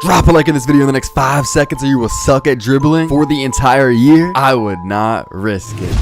Drop a like in this video in the next 5 seconds or you will suck at dribbling for the entire year. I would not risk it.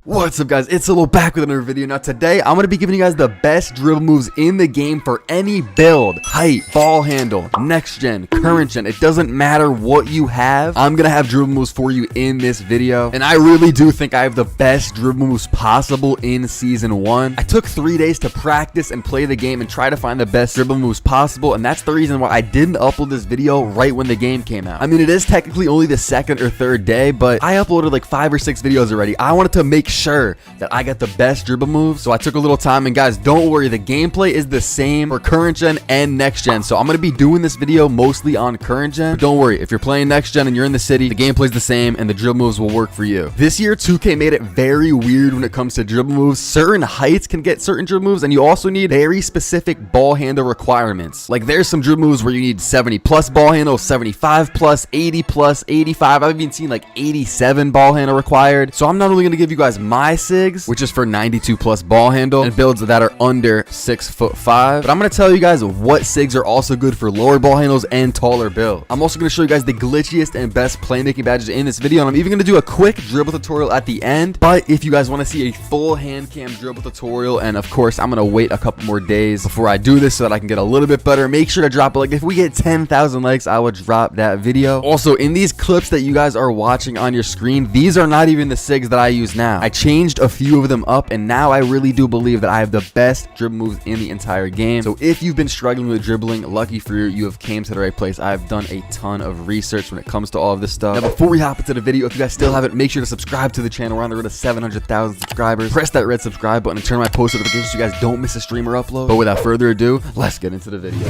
What's up guys, it's a little back with another video. Now today I'm going to be giving you guys the best dribble moves in the game for any build, height, ball handle, next gen, current gen. It doesn't matter what you have, I'm going to have dribble moves for you in this video. And I really do think I have the best dribble moves possible in season 1. I took 3 days to practice and play the game and try to find the best dribble moves possible, and that's the reason why I didn't upload this video right when the game came out. I mean, it is technically only the second or third day, but I uploaded like 5 or 6 videos already. I wanted to make sure that I got the best dribble moves, so I took a little time. And guys, don't worry, the gameplay is the same for current gen and next gen, so I'm going to be doing this video mostly on current gen, but don't worry, if you're playing next gen and you're in the city, the gameplay is the same and the dribble moves will work for you. This year 2K made it very weird when it comes to dribble moves. Certain heights can get certain dribble moves, and you also need very specific ball handle requirements. Like there's some dribble moves where you need 70 plus ball handle, 75 plus, 80 plus, 85. I've even seen like 87 ball handle required. So I'm not only going to give you guys my SIGs, which is for 92 plus ball handle and builds that are under 6'5", but I'm going to tell you guys what SIGs are also good for lower ball handles and taller builds. I'm also going to show you guys the glitchiest and best playmaking badges in this video, and I'm even going to do a quick dribble tutorial at the end. But if you guys want to see a full hand cam dribble tutorial, and of course I'm going to wait a couple more days before I do this so that I can get a little bit better, make sure to drop a like. If we get 10,000 likes, I would drop that video. Also, in these clips that you guys are watching on your screen, these are not even the SIGs that I use now. I changed a few of them up, and now I really do believe that I have the best dribble moves in the entire game. So if you've been struggling with dribbling, lucky for you, you have came to the right place. I've done a ton of research when it comes to all of this stuff. Now before we hop into the video, if you guys still haven't, make sure to subscribe to the channel. We're on the road to 700,000 subscribers. Press that red subscribe button and turn on my post notifications so you guys don't miss a stream or upload. But without further ado, let's get into the video.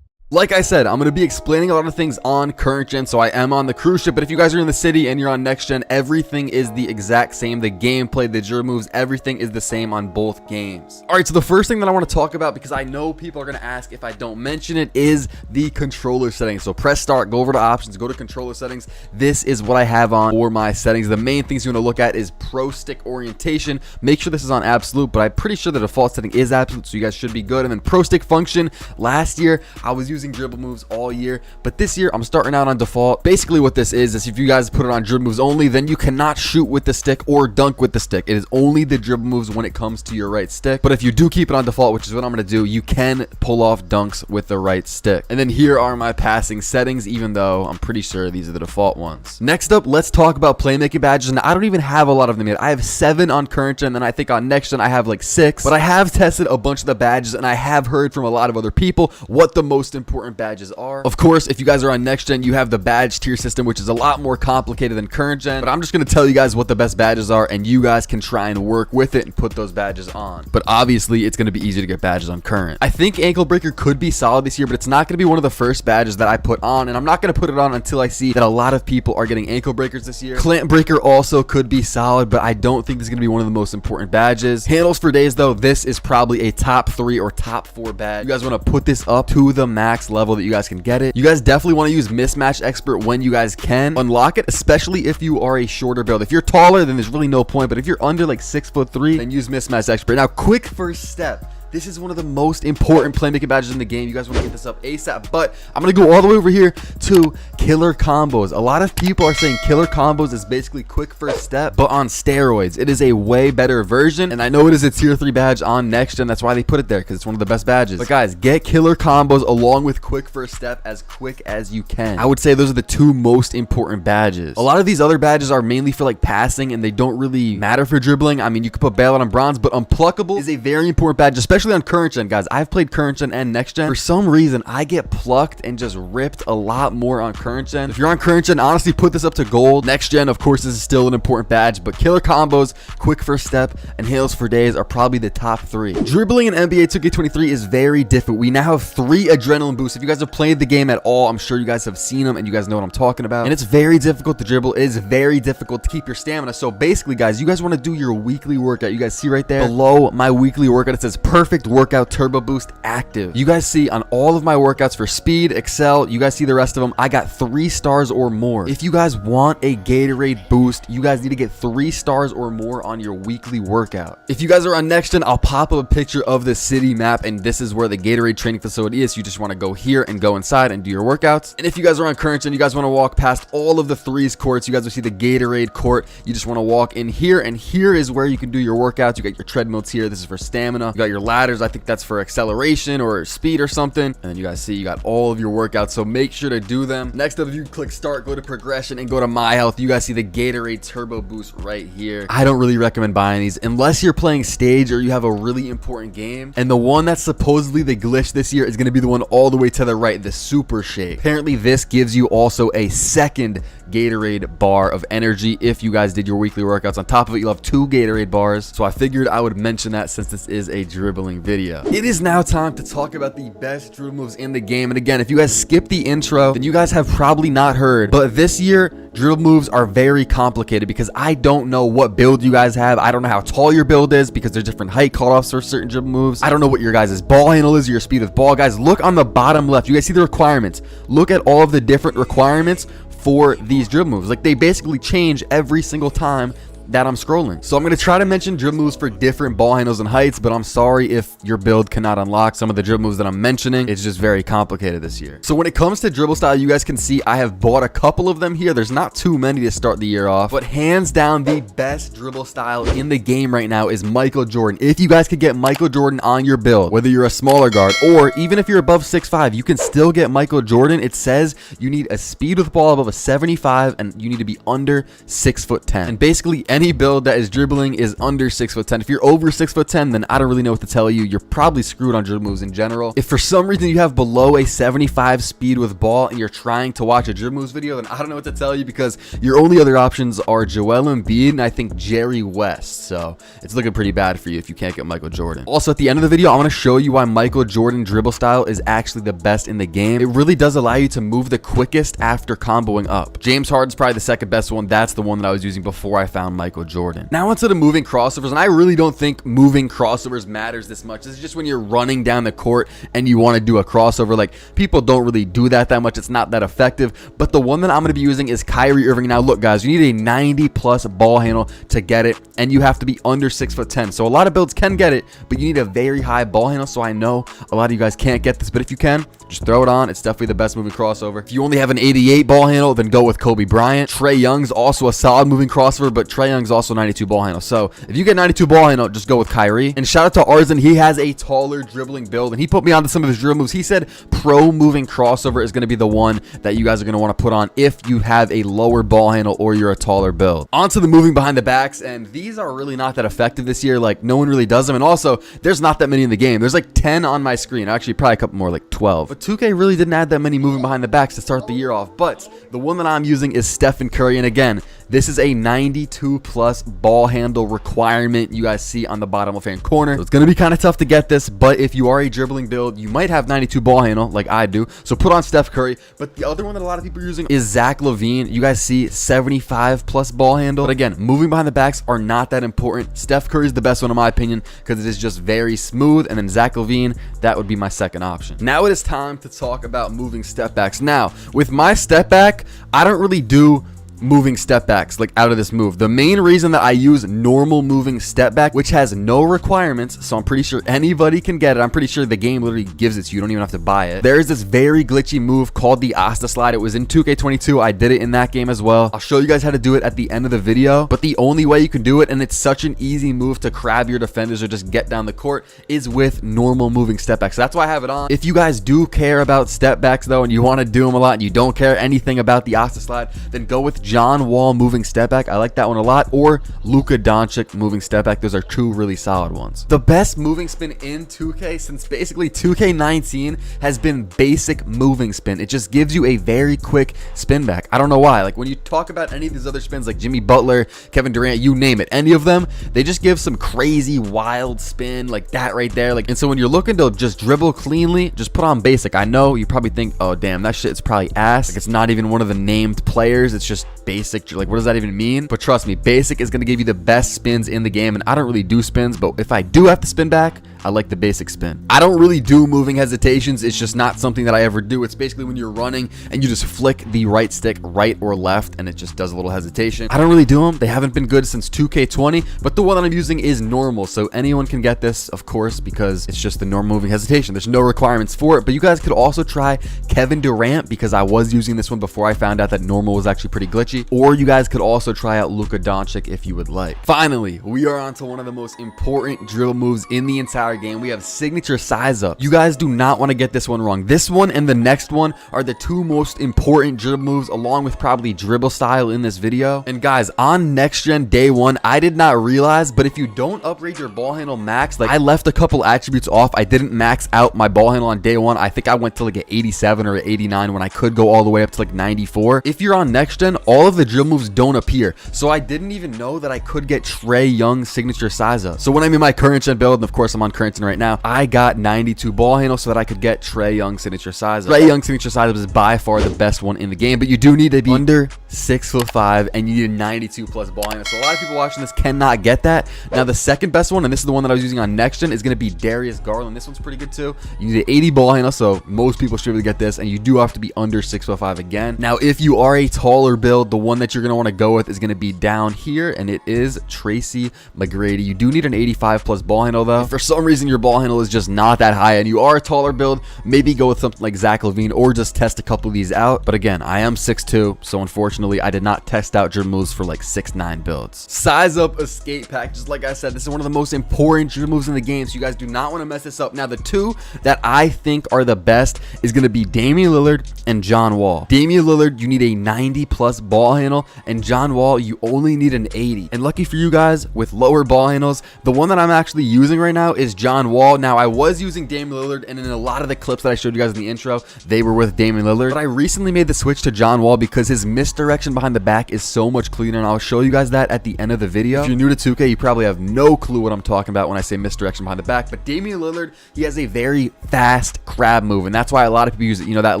Like I said, I'm going to be explaining a lot of things on current gen, so I am on the cruise ship, but if you guys are in the city and you're on next gen, everything is the exact same. The gameplay, the dribble moves, everything is the same on both games. All right, so the first thing that I want to talk about, because I know people are going to ask if I don't mention it, is the controller settings. So press start, go over to options, go to controller settings. This is what I have on for my settings. The main things you want to look at is pro stick orientation. Make sure this is on absolute, but I'm pretty sure the default setting is absolute, so you guys should be good. And then pro stick function. Last year, I was using dribble moves all year, but this year I'm starting out on default. Basically what this is if you guys put it on dribble moves only, then you cannot shoot with the stick or dunk with the stick. It is only the dribble moves when it comes to your right stick. But if you do keep it on default, which is what I'm going to do, you can pull off dunks with the right stick. And then here are my passing settings, even though I'm pretty sure these are the default ones. Next up, let's talk about playmaking badges. And I don't even have a lot of them yet. I have 7 on current gen, and I think on next gen I have like 6, but I have tested a bunch of the badges, and I have heard from a lot of other people what the most important badges are. Of course, if you guys are on next gen, you have the badge tier system, which is a lot more complicated than current gen, but I'm just going to tell you guys what the best badges are, and you guys can try and work with it and put those badges on. But obviously it's going to be easy to get badges on current. I think ankle breaker could be solid this year, but it's not going to be one of the first badges that I put on, and I'm not going to put it on until I see that a lot of people are getting ankle breakers this year. Clamp breaker also could be solid, but I don't think this is going to be one of the most important badges. Handles for days though, this is probably a top 3 or top 4 badge. You guys want to put this up to the max level that you guys can get it. You guys definitely want to use mismatch expert when you guys can unlock it, especially if you are a shorter build. If you're taller, then there's really no point, but if you're under like 6'3", then use mismatch expert. Now quick first step, this is one of the most important playmaking badges in the game. You guys want to get this up ASAP, but I'm going to go all the way over here to killer combos. A lot of people are saying killer combos is basically quick first step, but on steroids. It is a way better version, and I know it is a tier 3 badge on next gen. That's why they put it there, because it's one of the best badges. But guys, get killer combos along with quick first step as quick as you can. I would say those are the 2 most important badges. A lot of these other badges are mainly for like passing, and they don't really matter for dribbling. I mean, you could put bailout on bronze, but unpluckable is a very important badge, especially on current gen. Guys, I've played current gen and next gen. For some reason, I get plucked and just ripped a lot more on current gen. If you're on current gen, honestly put this up to gold. Next gen, of course, this is still an important badge, but killer combos, quick first step, and hails for days are probably the top 3. Dribbling in NBA 2K23 is very different. We now have 3 adrenaline boosts. If you guys have played the game at all, I'm sure you guys have seen them and you guys know what I'm talking about. And it's very difficult to dribble. It is very difficult to keep your stamina. So basically, guys, you guys want to do your weekly workout. You guys see right there below my weekly workout, it says perfect perfect workout turbo boost active. You guys see on all of my workouts for speed, excel, you guys see the rest of them, I got 3 stars or more. If you guys want a Gatorade boost, you guys need to get 3 stars or more on your weekly workout. If you guys are on next gen, I'll pop up a picture of the city map, and this is where the Gatorade training facility is. You just want to go here and go inside and do your workouts. And if you guys are on current gen, you guys want to walk past all of the threes courts, you guys will see the Gatorade court. You just want to walk in here, and here is where you can do your workouts. You got your treadmills here. This is for stamina. You got your ladders. I think that's for acceleration or speed or something. And then you guys see you got all of your workouts, so make sure to do them. Next up, if you click start, go to progression and go to my health, you guys see the Gatorade turbo boost right here. I don't really recommend buying these unless you're playing stage or you have a really important game. And the one that's supposedly the glitch this year is going to be the one all the way to the right, the super shake. Apparently this gives you also a second Gatorade bar of energy if you guys did your weekly workouts. On top of it, you'll have 2 Gatorade bars, so I figured I would mention that since this is a dribbling video. It is now time to talk about the best dribble moves in the game. And again, if you guys skip the intro, then you guys have probably not heard, but this year dribble moves are very complicated because I don't know what build you guys have. I don't know how tall your build is because there's different height cutoffs for certain dribble moves. I don't know what your guys' ball handle is or your speed with ball. Guys, look on the bottom left. You guys see the requirements. Look at all of the different requirements for these dribble moves. Like, they basically change every single time that I'm scrolling. So I'm going to try to mention dribble moves for different ball handles and heights, but I'm sorry if your build cannot unlock some of the dribble moves that I'm mentioning. It's just very complicated this year. So when it comes to dribble style, you guys can see I have bought a couple of them here. There's not too many to start the year off, but hands down the best dribble style in the game right now is Michael Jordan. If you guys could get Michael Jordan on your build, whether you're a smaller guard or even if you're above 6'5", you can still get Michael Jordan. It says you need a speed with ball above a 75 and you need to be under 6'10". And basically any build that is dribbling is under 6'10". If you're over 6'10", then I don't really know what to tell you. You're probably screwed on dribble moves in general. If for some reason you have below a 75 speed with ball and you're trying to watch a dribble moves video, then I don't know what to tell you because your only other options are Joel Embiid and I think Jerry West. So it's looking pretty bad for you if you can't get Michael Jordan. Also, at the end of the video, I want to show you why Michael Jordan dribble style is actually the best in the game. It really does allow you to move the quickest after comboing up. James Harden's probably the second best one. That's the one that I was using before I found Michael Jordan. Now onto the moving crossovers, and I really don't think moving crossovers matters this much. This is just when you're running down the court and you want to do a crossover. Like, people don't really do that much. It's not that effective, but the one that I'm going to be using is Kyrie Irving. Now look guys, you need a 90 plus ball handle to get it, and you have to be under 6'10". So a lot of builds can get it, but you need a very high ball handle. So I know a lot of you guys can't get this, but if you can, just throw it on. It's definitely the best moving crossover. If you only have an 88 ball handle, then go with Kobe Bryant. Trae Young's also a solid moving crossover, but Trae Young's also 92 ball handle. So if you get 92 ball handle, just go with Kyrie. And shout out to Arzen. He has a taller dribbling build, and he put me onto some of his dribble moves. He said pro moving crossover is going to be the one that you guys are going to want to put on if you have a lower ball handle or you're a taller build. Onto the moving behind the backs, and these are really not that effective this year. Like, no one really does them, and also there's not that many in the game. There's like 10 on my screen. Actually, probably a couple more, like 12. But 2K really didn't add that many moving behind the backs to start the year off. But the one that I'm using is Stephen Curry, and again, this is a 92 plus ball handle requirement you guys see on the bottom left hand corner. So it's going to be kind of tough to get this, but if you are a dribbling build, you might have 92 ball handle like I do. So put on Steph Curry. But the other one that a lot of people are using is Zach LaVine. You guys see 75 plus ball handle. But again, moving behind the backs are not that important. Steph Curry is the best one in my opinion because it is just very smooth. And then Zach LaVine, that would be my second option. Now it is time to talk about moving step backs. Now, with my step back, I don't really do moving step backs like out of this move. The main reason that I use normal moving step back, which has no requirements, so I'm pretty sure anybody can get it. I'm pretty sure the game literally gives it to you. You don't even have to buy it. There's this very glitchy move called the Asta slide. It was in 2K22. I did it in that game as well. I'll show you guys how to do it at the end of the video, but the only way you can do it, and it's such an easy move to crab your defenders or just get down the court, is with normal moving step backs. So that's why I have it on. If you guys do care about step backs though, and you want to do them a lot and you don't care anything about the Asta slide, then go with John Wall moving step back. I like that one a lot. Or Luka Doncic moving step back. Those are two really solid ones. The best moving spin in 2K since basically 2K19 has been basic moving spin. It just gives you a very quick spin back. I don't know why. Like when you talk about any of these other spins like Jimmy Butler, Kevin Durant, you name it, any of them, they just give some crazy wild spin like that right there. Like, and so when you're looking to just dribble cleanly, just put on basic. I know you probably think, oh damn, that shit is probably ass. Like it's not even one of the named players. It's just basic. Like, what does that even mean? But trust me, basic is going to give you the best spins in the game, and I don't really do spins, but if I do have to spin back, I like the basic spin. I don't really do moving hesitations. It's just not something that I ever do. It's basically when you're running and you just flick the right stick right or left and it just does a little hesitation. I don't really do them. They haven't been good since 2K20, but the one that I'm using is normal. So anyone can get this, of course, because it's just the normal moving hesitation. There's no requirements for it, but you guys could also try Kevin Durant because I was using this one before I found out that normal was actually pretty glitchy. Or you guys could also try out Luka Doncic if you would like. Finally, we are on to one of the most important dribble moves in the entire game. We have signature size up. You guys do not want to get this one wrong. This one and the next one are the two most important dribble moves, along with probably dribble style in this video. And guys, on next gen day one, I did not realize, but if you don't upgrade your ball handle max, like I left a couple attributes off. I didn't max out my ball handle on day one. I think I went to like an 87 or 89 when I could go all the way up to like 94. If you're on next gen, all of the dribble moves don't appear. So I didn't even know that I could get Trae Young signature size up. So when I'm in my current gen build, and of course I'm on current gen right now, I got 92 ball handle so that I could get Trae Young signature size up. Trae Young signature size up is by far the best one in the game, but you do need to be under 6'5" and you need a 92 plus ball handle. So a lot of people watching this cannot get that. Now the second best one, and this is the one that I was using on next gen, is going to be Darius Garland. This one's pretty good too. You need an 80 ball handle, so most people should be able to get this, and you do have to be under 6'5" again. Now if you are a taller build, the one that you're going to want to go with is going to be down here, and it is Tracy McGrady. You do need an 85 plus ball handle though. If for some reason your ball handle is just not that high and you are a taller build, maybe go with something like Zach LaVine or just test a couple of these out. But again, I am 6'2", so unfortunately I did not test out dribble moves for like 6'9" builds. Size up escape pack. Just like I said, this is one of the most important dribble moves in the game, so you guys do not want to mess this up. Now the two that I think are the best is going to be Damian Lillard and John Wall. Damian Lillard, you need a 90 plus ball handle, and John Wall, you only need an 80. And lucky for you guys with lower ball handles, the one that I'm actually using right now is John Wall. Now I was using Damian Lillard, and in a lot of the clips that I showed you guys in the intro, they were with Damian Lillard, but I recently made the switch to John Wall because his misdirection behind the back is so much cleaner, and I'll show you guys that at the end of the video. If you're new to 2K, you probably have no clue what I'm talking about when I say misdirection behind the back, but Damian Lillard, he has a very fast crab move, and that's why a lot of people use it. You know, that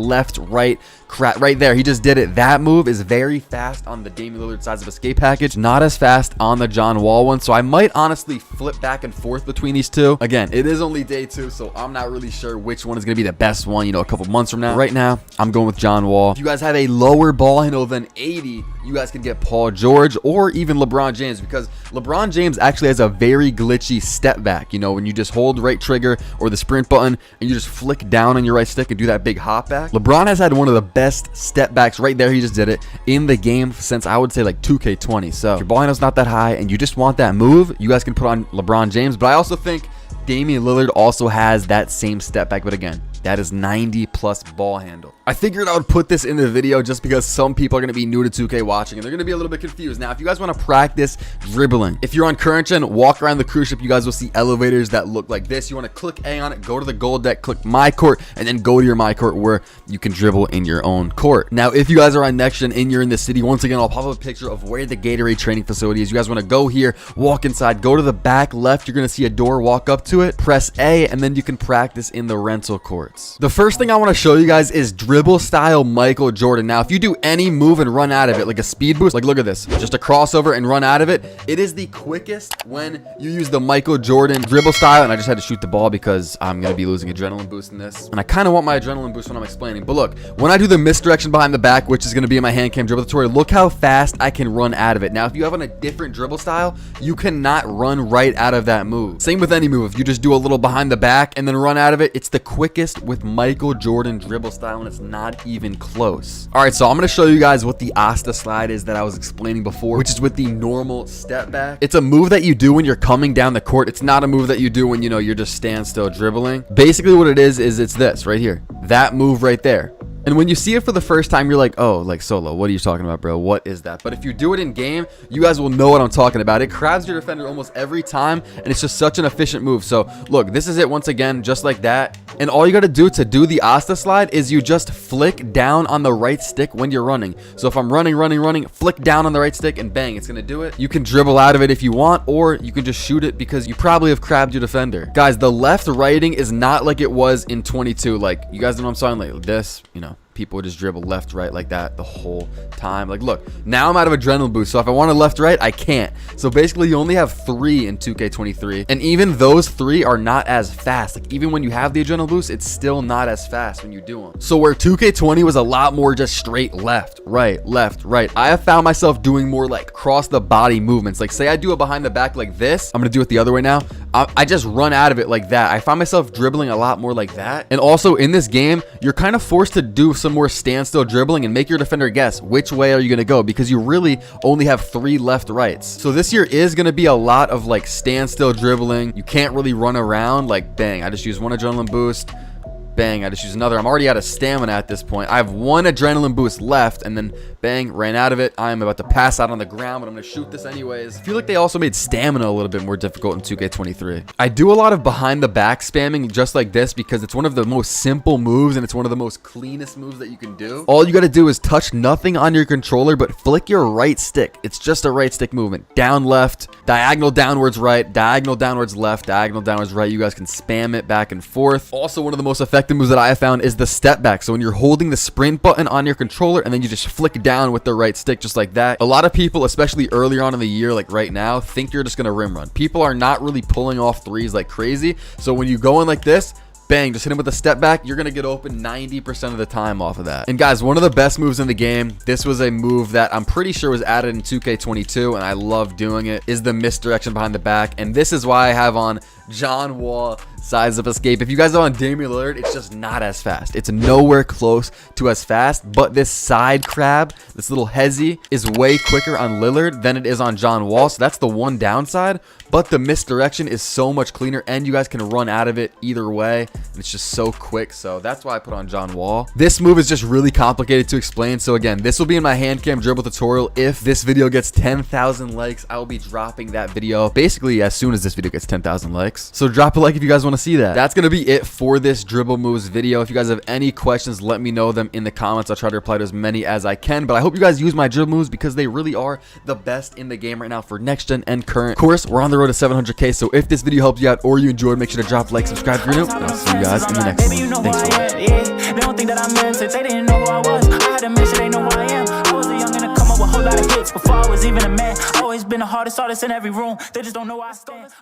left, right, crap right there, he just did it. That move is very fast on the Damian Lillard size of escape package, not as fast on the John Wall one, so I might honestly flip back and forth between these two. Again, it is only day 2, so I'm not really sure which one is going to be the best one, you know, a couple months from now. Right now, I'm going with John Wall. If you guys have a lower ball handle than 80, you guys can get Paul George or even LeBron James, because LeBron James actually has a very glitchy step back. You know, when you just hold right trigger or the sprint button and you just flick down on your right stick and do that big hop back. LeBron has had one of the best step backs right there. He just did it in the game since I would say like 2K20. So if your ball handle's not that high and you just want that move, you guys can put on LeBron James. But I also think Damian Lillard also has that same step back, but again, that is 90 plus ball handle. I figured I would put this in the video just because some people are going to be new to 2K watching and they're going to be a little bit confused. Now, if you guys want to practice dribbling, if you're on current gen, walk around the cruise ship, you guys will see elevators that look like this. You want to click A on it, go to the gold deck, click my court, and then go to your my court where you can dribble in your own court. Now, if you guys are on next gen and you're in the city, once again, I'll pop up a picture of where the Gatorade training facility is. You guys want to go here, walk inside, go to the back left. You're going to see a door, walk up to it, press A, and then you can practice in the rental courts. The first thing I want to show you guys is dribble style Michael Jordan. Now, if you do any move and run out of it, like a speed boost, like look at this, just a crossover and run out of it, it is the quickest when you use the Michael Jordan dribble style. And I just had to shoot the ball because I'm going to be losing adrenaline boost in this. And I kind of want my adrenaline boost when I'm explaining. But look, when I do the misdirection behind the back, which is going to be in my hand cam dribble tutorial, look how fast I can run out of it. Now, if you have on a different dribble style, you cannot run right out of that move. Same with any move. If you just do a little behind the back and then run out of it, it's the quickest with Michael Jordan dribble style, and it's not even close. All right, so I'm going to show you guys what the Asta slide is that I was explaining before, which is with the normal step back. It's a move that you do when you're coming down the court. It's not a move that you do when, you know, you're just standstill dribbling. Basically what it is it's this right here, that move right there. And when you see it for the first time, you're like, oh, like Solo, what are you talking about, bro? What is that? But if you do it in game, you guys will know what I'm talking about. It crabs your defender almost every time, and it's just such an efficient move. So look, this is it once again, just like that. And all you got to do the Asta slide is you just flick down on the right stick when you're running. So if I'm running, flick down on the right stick and bang, it's going to do it. You can dribble out of it if you want, or you can just shoot it because you probably have crabbed your defender. Guys, the left righting is not like it was in 22. Like, you guys know what I'm saying? Like this, you know. people would just dribble left, right like that the whole time. Like, look, now I'm out of adrenaline boost, so if I want to left, right, I can't. So basically, you only have 3 in 2K23, and even those 3 are not as fast. Like, even when you have the adrenaline boost, it's still not as fast when you do them. So where 2K20 was a lot more just straight left, right, I have found myself doing more like cross the body movements. Like, say I do it behind the back like this, I'm gonna do it the other way now. I just run out of it like that. I find myself dribbling a lot more like that. And also in this game, you're kind of forced to do some more standstill dribbling and make your defender guess which way are you gonna go, because you really only have 3 left rights. So this year is gonna be a lot of like standstill dribbling. You can't really run around. Like, bang, I just use 1 adrenaline boost. Bang, I just use another. I'm already out of stamina at this point. I have 1 adrenaline boost left, and then bang, ran out of it. I'm about to pass out on the ground, but I'm gonna shoot this anyways. I feel like they also made stamina a little bit more difficult in 2K23. I do a lot of behind the back spamming just like this because it's one of the most simple moves, and it's one of the most cleanest moves that you can do. All you gotta do is touch nothing on your controller, but flick your right stick. It's just a right stick movement. Down left, diagonal downwards right, diagonal downwards left, diagonal downwards right. You guys can spam it back and forth. Also, one of the most effective moves that I have found is the step back. So when you're holding the sprint button on your controller and then you just flick down with the right stick just like that. A lot of people, especially earlier on in the year, like right now, think you're just gonna rim run. People are not really pulling off threes like crazy. So when you go in like this, bang, just hit him with a step back, you're gonna get open 90% of the time off of that. And guys, one of the best moves in the game, this was a move that I'm pretty sure was added in 2K22, and I love doing it, is the misdirection behind the back. And this is why I have on John Wall size of escape. If you guys are on Damian Lillard, it's just not as fast. It's nowhere close to as fast, but this side crab, this little hezzy, is way quicker on Lillard than it is on John Wall. So that's the one downside, but the misdirection is so much cleaner, and you guys can run out of it either way. And it's just so quick. So that's why I put on John Wall. This move is just really complicated to explain. So again, this will be in my hand cam dribble tutorial. If this video gets 10,000 likes, I will be dropping that video basically as soon as this video gets 10,000 likes. So drop a like if you guys want to see that. That's going to be it for this dribble moves video. If you guys have any questions, let me know them in the comments. I'll try to reply to as many as I can, but I hope you guys use my dribble moves because they really are the best in the game right now for next gen and current. Of course, we're on the road to 700K. So if this video helped you out or you enjoyed, make sure to drop a like, subscribe if you're new, and I'll see you guys in the next one. Thanks for watching. They don't think that I meant it. They didn't know who I was. I had to make sure they know who I am. I was a youngin' to come up with a whole lot of hits before I was even a man. Always been the hardest artist in every room. They just don't know where I stand.